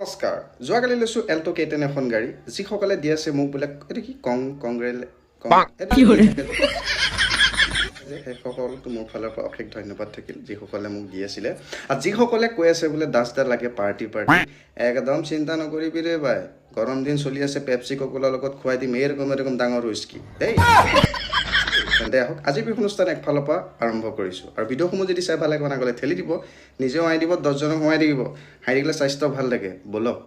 নমস্কাৰ যোৱাকালি লৈছোঁ এল্টো কেটেন এখন গাড়ী যিসকলে দি আছে মোক বোলে এইটো কি সেইসকলতো মোৰ ফালৰ পৰা অশেষ ধন্যবাদ থাকিল যিসকলে মোক দি আছিলে আৰু যিসকলে কৈ আছে বোলে দাসদা লাগে পাৰ্টি একদম চিন্তা নকৰিবি ৰে ভাই গৰম দিন চলি আছে পেপচি ককোলাৰ লগত খুৱাই দিম এৰকম ডাঙৰ উইস্কি দেই তেন্তে আহক আজিৰ বিহু অনুষ্ঠান একফালৰ পৰা আৰম্ভ কৰিছোঁ আৰু ভিডিঅ'সমূহ যদি চাই ভাল লাগে গ'লে ঠেলি দিব নিজেও হাঁহি দিব 10জনক সোমাই দিব হাঁহি দিলে স্বাস্থ্য ভাল থাকে বলক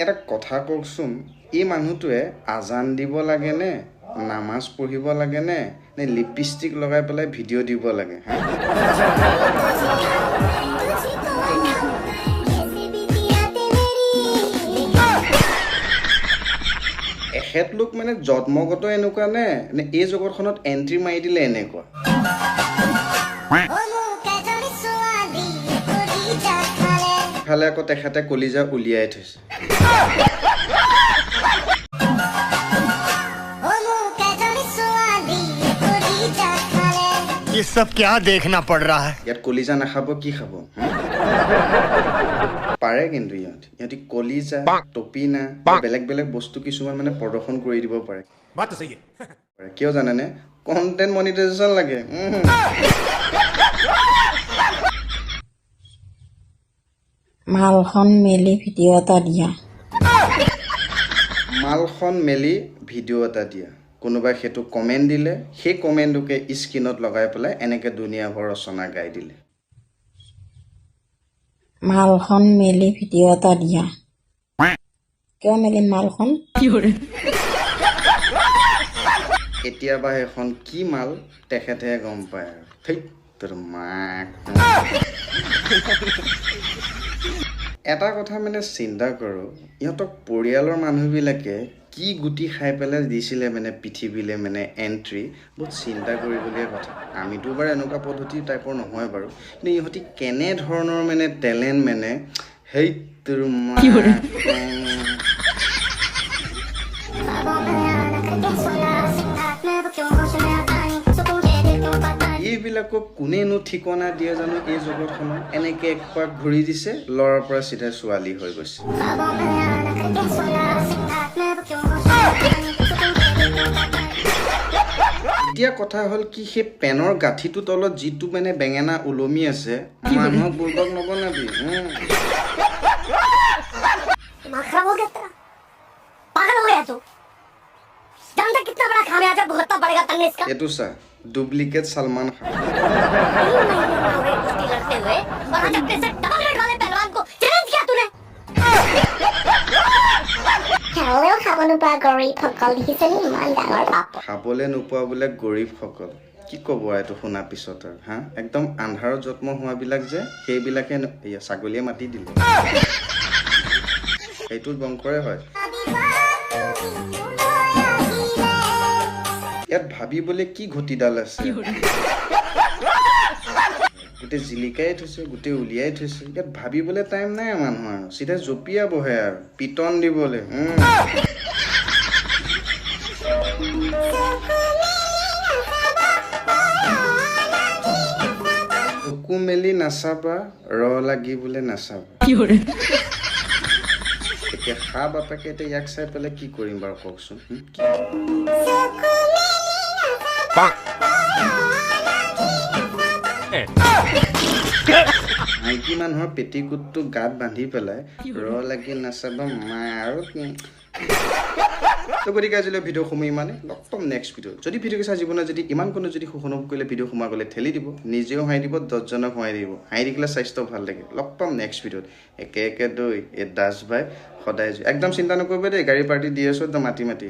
এটা কথা কওকচোন এই মানুহটোৱে আজান দিব লাগেনে নামাজ পঢ়িব লাগেনে নে লিপষ্টিক লগাই পেলাই ভিডিঅ' দিব লাগে এখেতলোক মানে জন্মগত এনেকুৱা নে এই জগতখনত এণ্ট্ৰি মাৰি দিলে এনেকুৱা ইফালে আকৌ তেখেতে কলিজা উলিয়াই থৈছে ये सब क्या देखना पड़ रहा है ইয়াত কলিজা নাখাব কি খাব পাৰে কিন্তু ইহঁতি কলিজা টপিনা বেলেগ বেলেগ বস্তু কিছুমান মানে প্ৰদৰ্শন কৰি দিব পাৰে কিয় জানেনে কণ্টেণ্ট মনিটাইজেশ্যন লাগে মালখন মেলি ভিডিঅ' এটা দিয়া মালখন মেলি ভিডিঅ' এটা দিয়া কোনোবাই সেইটো কমেণ্ট দিলে সেই কমেণ্টটোকে স্ক্ৰীণত লগাই পেলাই এনেকৈ দুনিয়াভৰ ৰচনা গাই দিলে মালখন মেলি ভিডিঅ' এটা দিয়া কিয় মেলিম মালখন কেতিয়াবা সেইখন কি মাল তেখেতেহে গম পায় আৰু ঠিক তোৰ মাক এটা কথা মানে চিন্তা কৰোঁ ইহঁতক পৰিয়ালৰ মানুহবিলাকে কি গুটি খাই পেলাই দিছিলে মানে পৃথিৱীলৈ মানে এণ্ট্ৰি বহুত চিন্তা কৰিবলগীয়া কথা আমিতো বাৰু এনেকুৱা পদ্ধতি টাইপৰ নহয় বাৰু কিন্তু ইহঁতি কেনেধৰণৰ মানে টেলেণ্ট মানে সেই তোৰ এইবিলাকক কোনেনো ঠিকনা দিয়ে জানো এই জগতখনত এনেকৈ একপাক ঘূৰি দিছে ল'ৰাৰ পৰা চিধা ছোৱালী হৈ গৈছে এতিয়া কথা হ'ল কি সেই পেনৰ গাঁঠিটোৰ তলত যিটো মানে বেঙেনা ওলমি আছে মানুহক বুৰ্বক নবনাবি এইটো চা ডুপ্লিকেট সালমান খান খাবলৈ নোপোৱা বোলে গৰীবসকল কি ক'ব এইটো শুনা পিছত আৰু হা একদম আন্ধাৰত জন্ম হোৱাবিলাক যে সেইবিলাকে ছাগলীয়ে মাতি দিলে সেইটো বংশৰে হয় ইয়াত ভাবিবলৈ কি ঘটিডাল আছে গোটেই জিলিকাই থৈছে গোটেই উলিয়াই থৈছে ইয়াত ভাবিবলৈ টাইম নাই মানুহ আৰু চিধা জঁপিয়া বহে আৰু পিটন দিবলৈ চকু মেলি নাচাবা ৰ লাগি বোলে নাচাবা এতিয়া খা বাপেকে এতিয়া ইয়াক চাই পেলাই কি কৰিম বাৰু কওকচোন মাইকী মানুহৰ পেটিকোটটো গাত বান্ধি পেলাই ৰ লাগি নাচাবা মা আৰু তো গতিকে আজিলৈ ভিডিঅ' সময় ইমানে লগ পাম নেক্সট ভিডিঅ' যদি ভিডিঅ' চাই জীৱনত যদি ইমান কোনো যদি সুখনুভ কৰিলে ভিডিঅ' সোমাই গ'লে ঠেলি দিব নিজেও হাঁহি দিব 10জনক সোমাই দিব হাঁহি দিলে স্বাস্থ্য ভাল লাগে লগ পাম নেক্সট ভিডিঅ'ত একে দৈ এই দাস ভাই সদায় একদম চিন্তা নকৰিব দেই গাড়ী পাৰ্টি দি আছোঁ একদম মাতি